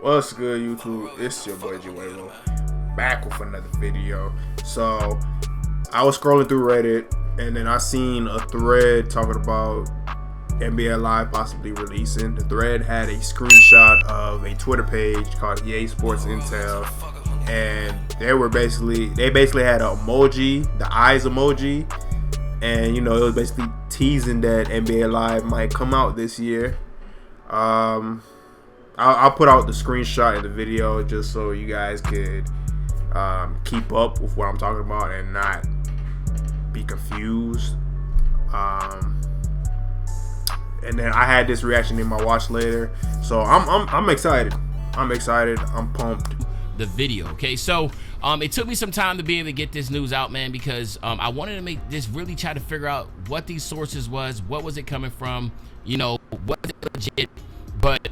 What's good, YouTube? It's your boy WaveO, back with another video. So I was scrolling through Reddit and then I seen a thread talking about NBA Live possibly releasing. The thread had a screenshot of a Twitter page called EA Sports Intel, and they basically had an emoji, the eyes emoji, and it was basically teasing that NBA Live might come out this year. I'll put out the screenshot in the video just so you guys could keep up with what I'm talking about and not be confused. And then I had this reaction in my watch later, so I'm excited. I'm pumped. The video, okay? So it took me some time to be able to get this news out, man, because I wanted to make this really try to figure out what these sources was, what was it coming from, was it legit, but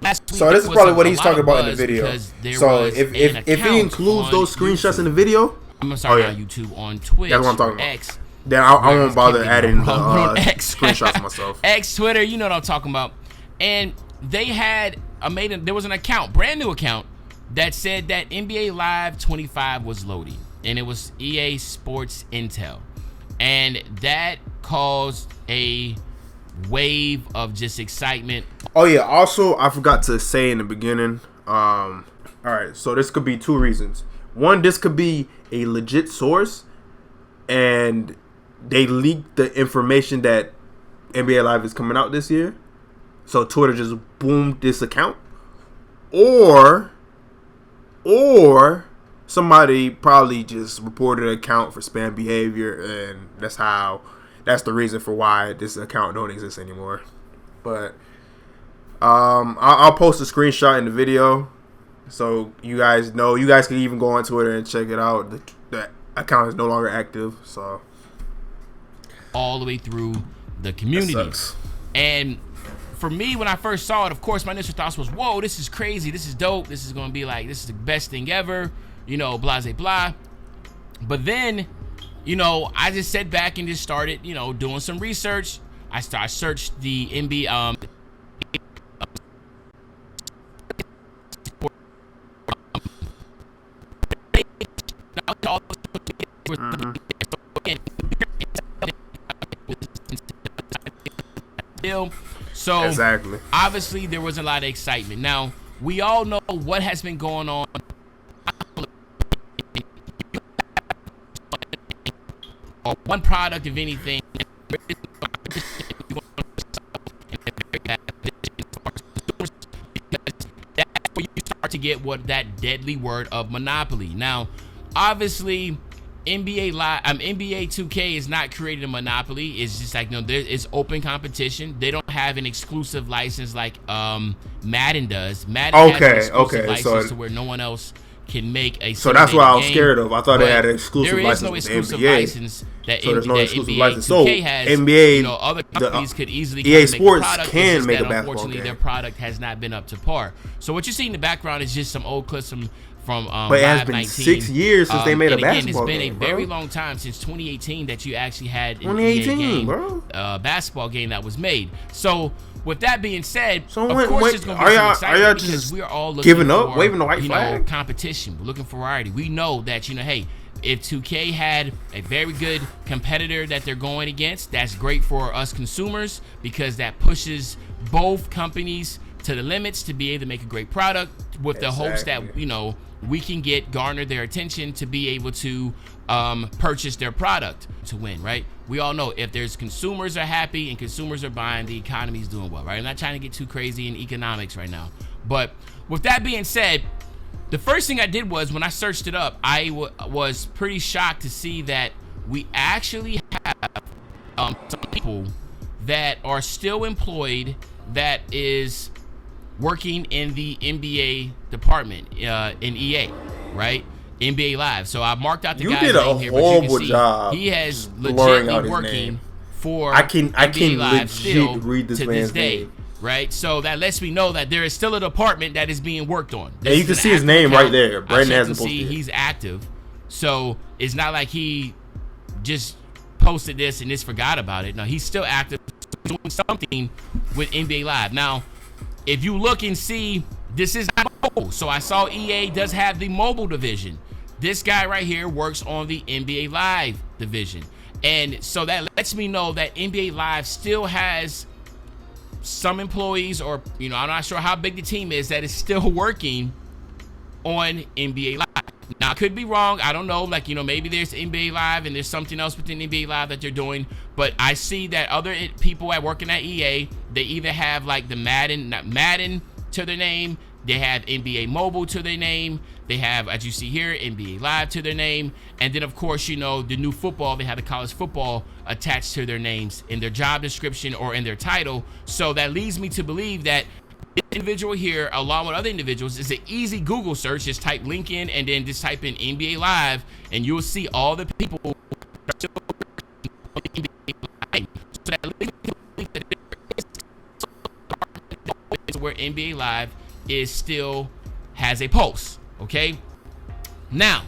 last week, so this is probably what he's talking about in the video. So if he includes those screenshots YouTube, in the video, I'm sorry, on YouTube, on Twitch, that's what I'm talking X, about. Then I won't bother adding screenshots myself. X, Twitter, you know what I'm talking about. And they had there was an account, brand new account, that said that NBA Live 25 was loading, and it was EA Sports Intel, and that caused a wave of just excitement. Oh yeah, also I forgot to say in the beginning, all right, so this could be two reasons. One, this could be a legit source and they leaked the information that NBA Live is coming out this year, so Twitter just boomed this account. Or somebody probably just reported an account for spam behavior, and that's the reason for why this account don't exist anymore. But I'll post a screenshot in the video so you guys know. You guys can even go on Twitter and check it out. The account is no longer active, so all the way through the community. And for me, when I first saw it, of course, my initial thoughts was, whoa, this is crazy, this is dope, this is going to be like, this is the best thing ever, blah, blah, blah. But then, I just sat back and just started, doing some research. I searched the NBA, So exactly. Obviously there was a lot of excitement. Now we all know what has been going on. Or one product of anything. That's where you start to get that deadly word of monopoly. Now, obviously, NBA 2K is not creating a monopoly. It's just like, it's open competition. They don't have an exclusive license like Madden does. Madden has an exclusive license to where no one else can make a. So that's what I was scared of. I thought they had an exclusive license. There is no exclusive license that so there's no exclusive NBA license. 2K has. NBA, other companies could easily EA Sports make a product. can make a basketball unfortunately, game. Their product has not been up to par. So what you see in the background is just some old clips from but it has been 6 years since they made a basketball game. It's been a very long time, since 2018, that you actually had an 2018 EA game, bro. Basketball game that was made. So with that being said, so of course it's going to be some excitement because we're all looking giving up, for, waving the white flag, competition. We're looking for variety. We know that hey, if 2K had a very good competitor that they're going against, that's great for us consumers because that pushes both companies to the limits to be able to make a great product with the hopes that we can garner their attention to be able to purchase their product to win, right? We all know if there's consumers are happy and consumers are buying, the economy's doing well, right? I'm not trying to get too crazy in economics right now, but with that being said, the first thing I did was when I searched it up, I was pretty shocked to see that we actually have some people that are still employed that is working in the NBA department in EA, right? NBA Live. So I marked out the guy's name here, but you can see job. He has legitimately working for NBA Live still read this to this day, name. Right? So that lets me know that there is still a department that is being worked on. Yeah, you can see his name right there. Brandon hasn't posted it. He's active, so it's not like he just posted this and just forgot about it. No, he's still active, doing something with NBA Live. Now, if you look and see this is not mobile. So I saw EA does have the mobile division. This guy right here works on the NBA Live division. And so that lets me know that NBA Live still has some employees, or, I'm not sure how big the team is, that is still working on NBA Live. Now, I could be wrong. I don't know. Like, maybe there's NBA Live and there's something else within NBA Live that they're doing. But I see that other people working at EA, they either have like the Madden to their name. They have NBA Mobile to their name. They have, as you see here, NBA Live to their name. And then, of course, the new football, they have the college football attached to their names in their job description or in their title. So that leads me to believe that this individual here, along with other individuals, is an easy Google search. Just type link in and then just type in NBA Live, and you'll see all the people who are still on the NBA Live. So that leads me to believe that there is where NBA Live is still has a pulse. Okay, now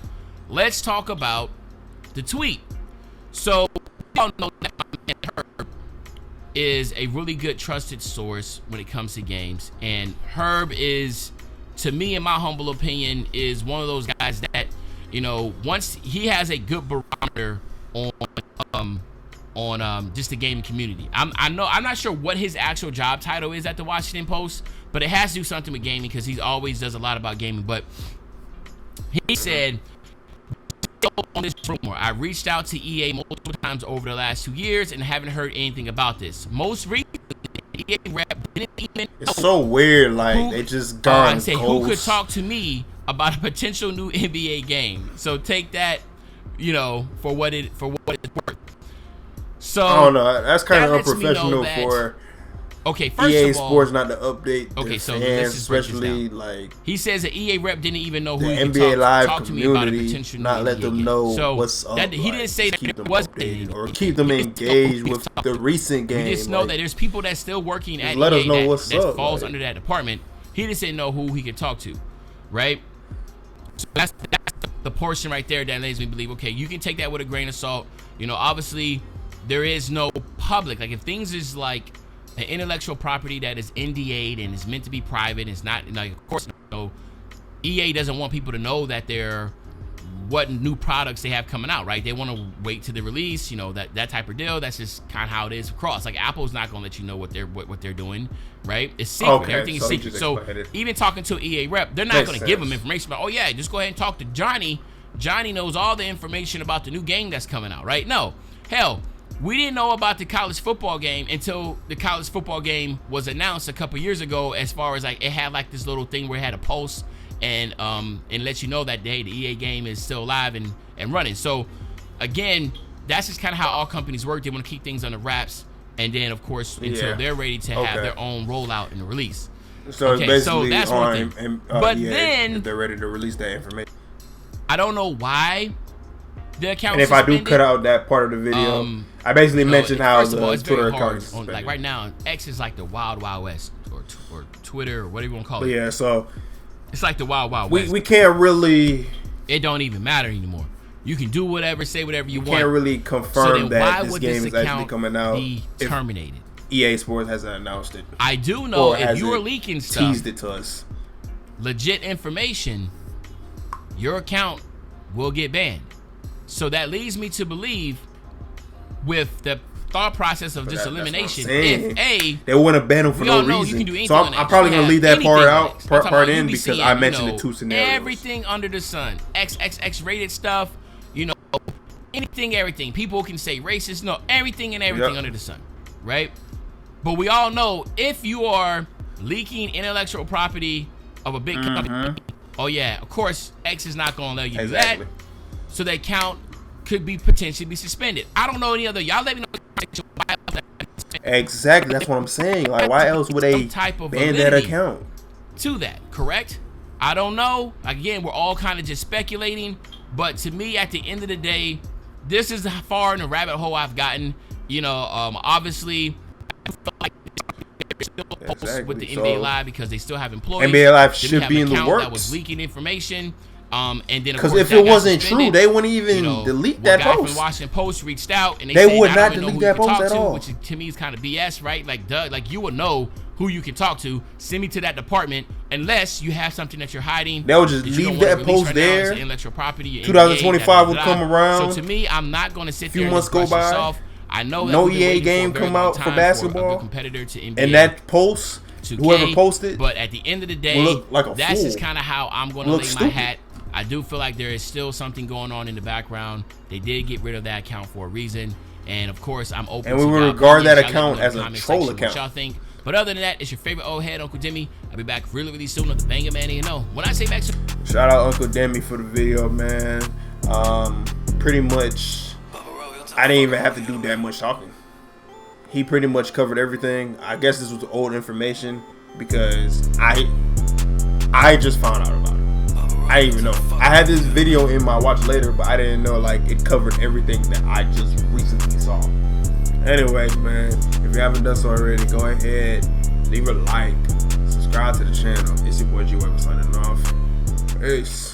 let's talk about the tweet. So y'all know that my man Herb is a really good trusted source when it comes to games, and Herb is, to me, in my humble opinion, is one of those guys that, once he has a good barometer on just the gaming community. I'm not sure what his actual job title is at the Washington Post, but it has to do something with gaming because he always does a lot about gaming. But he said on this rumor, I reached out to EA multiple times over the last 2 years and haven't heard anything about this. Most recently, EA rep didn't even. It's so weird, like they just gone. I said, who could talk to me about a potential new NBA game? So take that, for what it's worth. So I don't know. That's kind of unprofessional for. Okay, first EA of all, Sports not to update. Okay, so fans, especially like he says the EA rep didn't even know who the he could NBA Live talk to me about a potential not let them know so what's up. He didn't say that it was updated or keep them engaged with the recent game. We just know that there's people that's still working at let EA us know what's that up, falls under that department. He just didn't know who he could talk to, right? So that's the portion right there that leads me to believe. Okay, you can take that with a grain of salt. Obviously there is no public. Like if things is like an intellectual property that is NDA'd and is meant to be private, it's not like, of course, EA doesn't want people to know that what new products they have coming out, right? They want to wait to the release, that type of deal. That's just kind of how it is across. Like Apple's not gonna let you know what they're doing, right? It's secret. Okay, Everything is secret. So even talking to an EA rep, they're not gonna give them information about, oh yeah, just go ahead and talk to Johnny. Johnny knows all the information about the new game that's coming out, right? No, hell. We didn't know about the college football game until the college football game was announced a couple years ago. As far as like it had like this little thing where it had a pulse and let you know that hey, the EA game is still alive and running. So again, that's just kind of how all companies work. They want to keep things under wraps, and then of course until they're ready to have their own rollout and release. So it's basically so that's one thing. But EA, then if they're ready to release that information. I don't know why the account. And if suspended, I do cut out that part of the video, I basically mentioned how the Twitter account is like right now, X is like the wild west, or Twitter, or whatever you want to call it. Yeah, so it's like the wild west. We can't really. It don't even matter anymore. You can do whatever, say whatever you want. Can't really confirm that this game is actually coming out. Be terminated. EA Sports hasn't announced it. I do know if you are leaking stuff, teased it to us, legit information, your account will get banned. So that leads me to believe, with the thought process of just elimination, if they want to ban them for no reason. So I'm probably gonna leave that part in because I mentioned the two scenarios. Everything under the sun, XXX rated stuff, anything, everything. People can say racist, everything and everything under the sun, right? But we all know if you are leaking intellectual property of a big company, oh yeah, of course X is not gonna let you do that. So the account could be potentially suspended. I don't know any other. Y'all let me know. Exactly, that's what I'm saying. Like, why else would they ban that account? To that, correct? I don't know. Again, we're all kind of just speculating. But to me, at the end of the day, this is how far in the rabbit hole I've gotten. Obviously, I feel like they're still with the NBA Live because they still have employees. NBA Live should be in the works. That was leaking information. And then because if it wasn't true, they wouldn't even delete that guy post. From Washington Post reached out and they said, would not delete that post at all. Which to me is kind of BS, right? Like you will know who you can talk to. Send me to that department unless you have something that you're hiding. They would just leave that post there. Intellectual property. 2025 would come around. So to me, I'm not going to sit there. Few months go by. I know that no EA game come out for basketball. Competitor to NBA, and that post, 2K, whoever posted, but at the end of the day, look like that's fool. Just kind of how I'm going to lay my hat. I do feel like there is still something going on in the background. They did get rid of that account for a reason, and of course, I'm open. And we will regard that account as a troll account. What y'all think? But other than that, it's your favorite old head, Uncle Demi. I'll be back really, really soon with the Banger Man. You know, when I say back soon. Shout out Uncle Demi for the video, man. Pretty much, I didn't even have to do that much talking. He pretty much covered everything. I guess this was old information because I just found out about it. I didn't even know. I had this video in my watch later, but I didn't know like it covered everything that I just recently saw. Anyways, man, if you haven't done so already, go ahead, leave a like, subscribe to the channel. It's your boy WaveO signing off. Peace.